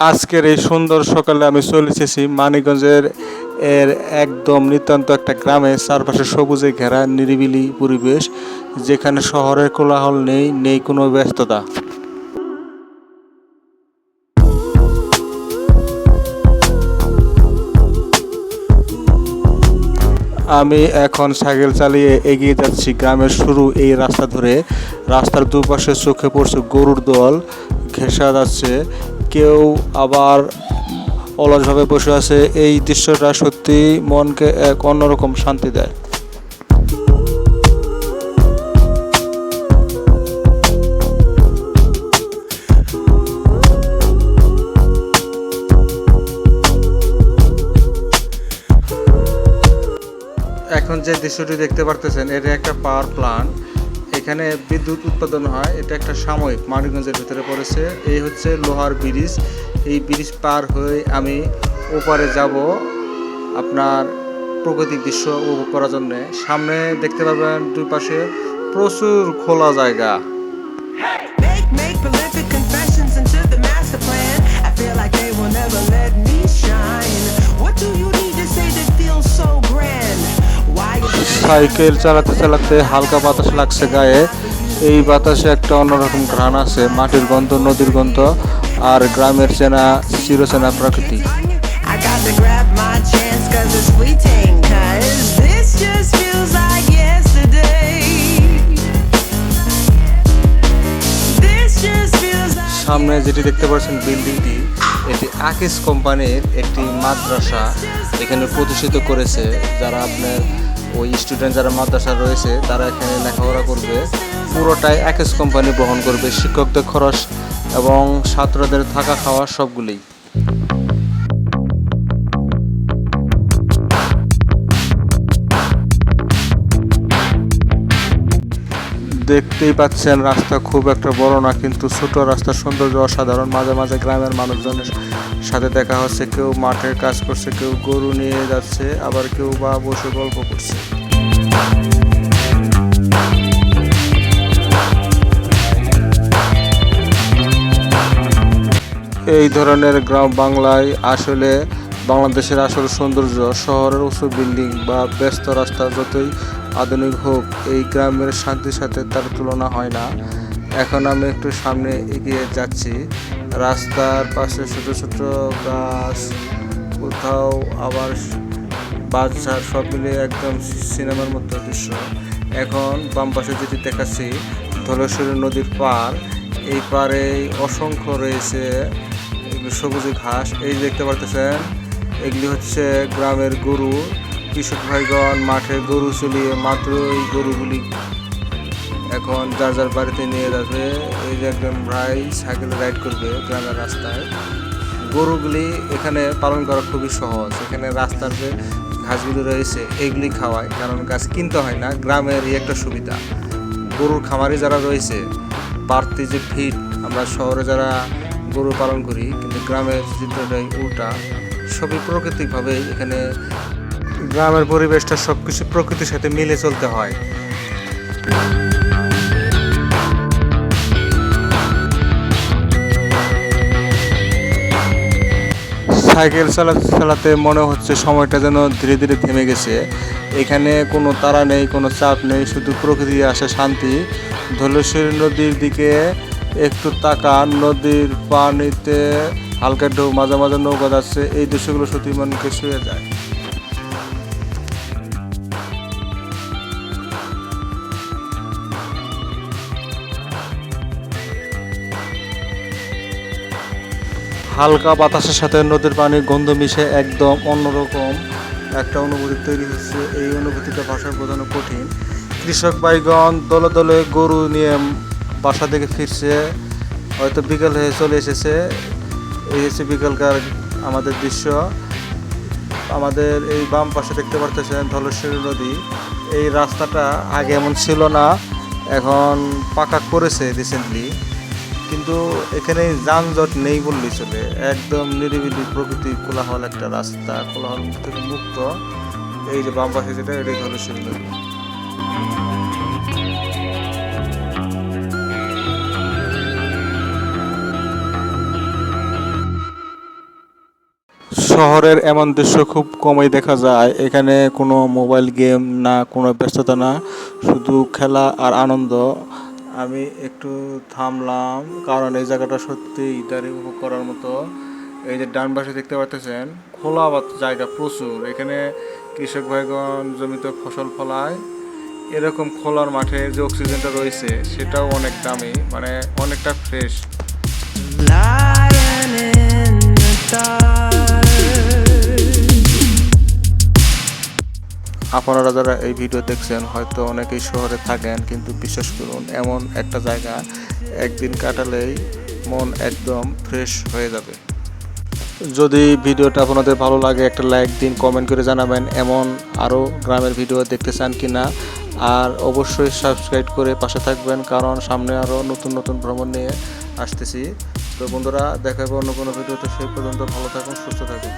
আজকের এই সুন্দর সকালে আমি চলে এসেছি মানিকগঞ্জের একদম নিতান্ত একটা গ্রামে, চারপাশে সবুজে ঘেরা নিরিবিলি পরিবেশ, যেখানে শহরের কোলাহল নেই, নেই কোনো ব্যস্ততা। আমি এখন সাইকেল চালিয়ে এগিয়ে যাচ্ছি গ্রামের শুরু এই রাস্তা ধরে। রাস্তার দুপাশে চোখে পড়ছে গরুর দল ঘেঁষা যাচ্ছে, কেউ আবার অলসভাবে বসে আছে। এই দৃশ্যটা সত্যি মনকে এক অন্যরকম শান্তি দেয়। এখন যে দৃশ্যটি দেখতে পারতেছেন, এটা একটা পাওয়ার প্ল্যান্ট। এখানে বিদ্যুৎ উৎপাদন হয়। এটা একটা সাময়িক মানিকগঞ্জের ভিতরে পড়েছে। এই হচ্ছে লোহার ব্রিজ। এই ব্রিজ পার হয়ে আমি ওপারে যাব আপনার প্রাকৃতিক দৃশ্য উপভোগ করার জন্য। সামনে দেখতে পাবেন দুই পাশে প্রচুর খোলা জায়গা। Make prolific confessions into the master plan. I feel like they will never let me shine. What do you need to say that feels so grand? Why cycle চালাতে চালাতে হালকা বাতাস লাগছে গায়ে। এই বাতাসে একটা অন্যরকম ঘ্রাণ আছে, মাটির গন্ধ, নদীর গন্ধ আর গ্রামের চেনা চিরচেনা প্রকৃতি। I got to grab my chance 'cause it's fleeting, 'cause this just feels like yesterday. This just feels like সামনে যেটি দেখতে পাচ্ছেন বিল্ডিংটি, এটি আকিস কোম্পানির একটি মাদ্রাসা। এখানে প্রতিষ্ঠিত করেছে যারা আপনার ওই স্টুডেন্ট যারা মাদ্রাসা রয়েছে, তারা এখানে লেখাপড়া করবে। পুরোটাই আকিস কোম্পানি বহন করবে, শিক্ষকদের খরচ এবং ছাত্রদের থাকা খাওয়া সবগুলোই। দেখতেই পাচ্ছেন রাস্তা খুব একটা বড় না, কিন্তু ছোট রাস্তার সৌন্দর্য অসাধারণ। মাঝে মাঝে গ্রামের মানুষজনের সাথে দেখা হচ্ছে, কেউ মাঠের কাজ করছে, কেউ গরু নিয়ে যাচ্ছে, আবার কেউ বা বসে গল্প করছে। এই ধরনের গ্রাম বাংলায় আসলে বাংলাদেশের আসল সৌন্দর্য। শহরের উঁচু বিল্ডিং বা ব্যস্ত রাস্তা যতই আধুনিক হোক, এই গ্রামের শান্তির সাথে তার তুলনা হয় না। এখন আমি একটু সামনে এগিয়ে যাচ্ছি। রাস্তার পাশে ছোট ছোট গাছ, কোথাও আবার বাজার, সব মিলিয়ে একদম সিনেমার মতো দৃশ্য। এখন বাম পাশে যেটি দেখাচ্ছি, ধলেশ্বরী নদীর পার। এই পারে অসংখ্য রয়েছে এগুলো সবুজে ঘাস। এই দেখতে পারতেছেন, এগুলি হচ্ছে গ্রামের গরু। কৃষক ভাইগণ মাঠে গরু চলিয়ে মাত্র এই গরুগুলি এখন যার যার বাড়িতে নিয়ে যাবে। এই যে একজন ভাই সাইকেল রাইড করবে গ্রামের রাস্তায়। গরুগুলি এখানে পালন করা খুবই সহজ। এখানে রাস্তার যে ঘাসগুলি রয়েছে এগুলি খাওয়ায়, কারণ গাছ কিনতে হয় না। গ্রামের এই একটা সুবিধা। গরুর খামারি যারা রয়েছে, বাড়তি যে ফিড, আমরা শহরে যারা গরু পালন করি, কিন্তু গ্রামের চিত্রটাই উল্টা। সবই প্রাকৃতিকভাবে এখানে গ্রামের পরিবেশটা সব কিছু প্রকৃতির সাথে মিলে চলতে হয়। সাইকেল চালাতে চালাতে মনে হচ্ছে সময়টা যেন ধীরে ধীরে থেমে গেছে। এখানে কোনো তাড়া নেই, কোনো চাপ নেই, শুধু প্রকৃতি আসে শান্তি। ধলেশ্বরী নদীর দিকে একটু তাকান, নদীর পানিতে হালকা ঢেউ, মাঝে মাঝে নৌকা যাচ্ছে। এই দৃশ্যগুলো সত্যি মনকে ছুঁয়ে যায়। হালকা বাতাসের সাথে নদীর পানির গন্ধ মিশে একদম অন্যরকম একটা অনুভূতি তৈরি হচ্ছে। এই অনুভূতিটা ভাষায় বোঝানো কঠিন। কৃষক ভাইগণ দলে দলে গরু নিয়ে বাসা থেকে ফিরছে, হয়তো বিকেল হয়ে চলে এসেছে। এই হচ্ছে বিকেলকার আমাদের দৃশ্য। আমাদের এই বাম পাশে দেখতে পারতেছেন ধলেশ্বরী নদী। এই রাস্তাটা আগে এমন ছিল না, এখন পাকা করেছে রিসেন্টলি, কিন্তু এখানে যানজট নেই বললেই চলে। একদম নিরিবিলি প্রকৃতি, কোলাহল একটা রাস্তা, কোলাহল থেকে মুক্ত। এই যে বাম পাশে যেটা, এটাই ধলেশ্বরী নদী। শহরের এমন দৃশ্য খুব কমই দেখা যায়। এখানে কোনো মোবাইল গেম না, কোনো ব্যস্ততা না, শুধু খেলা আর আনন্দ। আমি একটু থামলাম কারণ এই জায়গাটা সত্যি ইদারি উপভোগ করার মতো। এই যে ডান পাশে দেখতে পাচ্ছেন খোলা জায়গা প্রচুর। এখানে কৃষক ভাইগণ জমিতে ফসল ফলায়। এরকম খোলার মাঠে যে অক্সিজেনটা রয়েছে সেটাও অনেক দামি, মানে অনেকটা fresh. Lying in the dark. আপনারা যারা এই ভিডিও দেখছেন হয়তো অনেকেই শহরে থাকেন, কিন্তু বিশ্বাস করুন এমন একটা জায়গা একদিন কাটালেই মন একদম ফ্রেশ হয়ে যাবে। যদি ভিডিওটা আপনাদের ভালো লাগে একটা লাইক দিন, কমেন্ট করে জানাবেন এমন আরও গ্রামের ভিডিও দেখতে চান কি না। আর অবশ্যই সাবস্ক্রাইব করে পাশে থাকবেন, কারণ সামনে আরও নতুন নতুন ভ্রমণ নিয়ে আসতেছি। তো বন্ধুরা, দেখা হবে অন্য কোনো ভিডিওতে। সেই পর্যন্ত ভালো থাকুন, সুস্থ থাকুন।